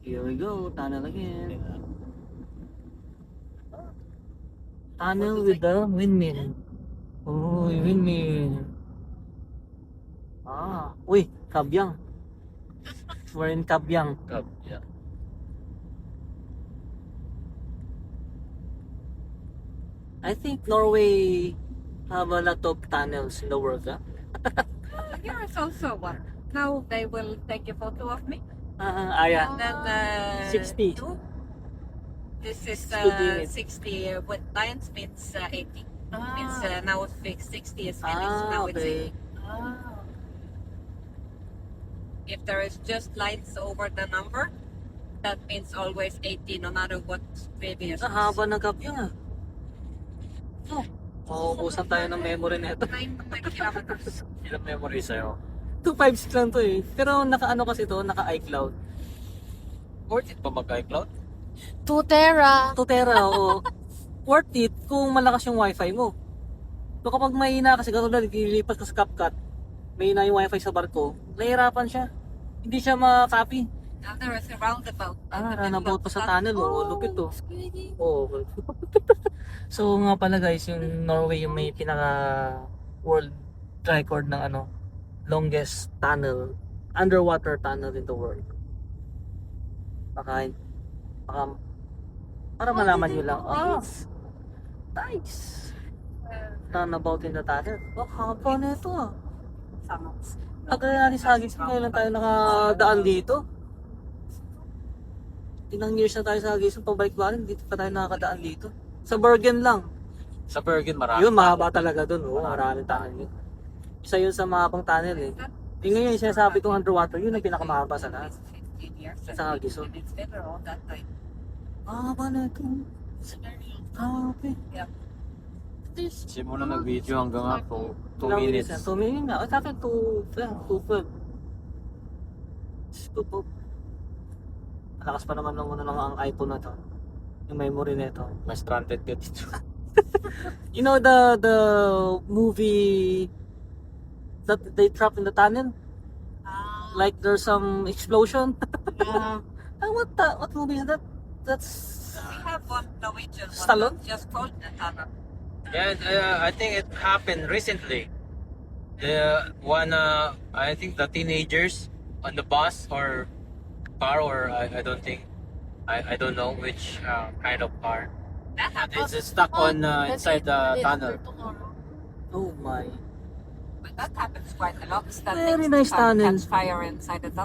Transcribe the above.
Here we go, tunnel again. Tunnel with the windmill. Oh, windmill. Uy, Kabyang. We're in Kabyang. Yeah. I think Norway have a lot of tunnels in the world. Huh? Here is also one. Now they will take a photo of me. Yeah. And then 60. This is 60 60 with lines means 80. Means now it's fixed. 60 is finished. Now it's 80. If there is just lines over the number, that means always 80 no matter what previous. Ang haba ng Kabyang ah. Mauubusan tayo ng memory nito. 9 kilometers. Ilang memory sa'yo? 256 lang to eh. Pero naka-ano kasi to, naka-iCloud. Worth it pa mag-iCloud? 2 tera. 2 tera, oo. Worth it kung malakas yung wifi mo. So kapag mahina kasi katulad, lilipat ka sa CapCut, mahina yung wifi sa barko, nahihirapan siya. Hindi siya ma-copy. Now there is a roundabout. Roundabout pa sa tunnel, lupit to. Oo. So nga pala guys, yung Norway yung may pinaka world record ng longest tunnel, underwater tunnel in the world. Para malaman nyo lang. Nice. Roundabout in the tunnel. Haba na ito ah. Kaya ni Sagis, ngayon lang tayo nakadaan dito. Ilang years na tayo sa Sagis, pabalik-balik, dito pa tayo nakakadaan dito. Sa Bergen lang. Sa Bergen marami. Yun, mahaba talaga dun. Maraming tunnel yun. Isa yun sa mahabang tunnel eh. Yung ngayon, yung sinasabi kong underwater, yun ang pinakamahaba sa lahat. 15 years. Sa Sagis. It's better all that time. Mahaba na ito. Okay. Yep. Simula nag-video hanggang ako, 2 Ilang minutes. yan? 2 minutes na. Sa akin, 2.12. Malakas pa naman ng ang iPhone na to. Yung memory na ito. Mas stranded ka dito. You know the movie that they trap in the tunnel? Like there's some explosion? What movie is that? That's We have one Norwegian one Stallone? that's just called the tunnel. Yeah, I think it happened recently. The one, I think the teenagers on the bus or car, or I don't think, I don't know which kind of car. That happens. It's stuck on inside the tunnel. oh my. But that happens quite a lot. That Very things nice tunnel. catch fire inside the tunnel.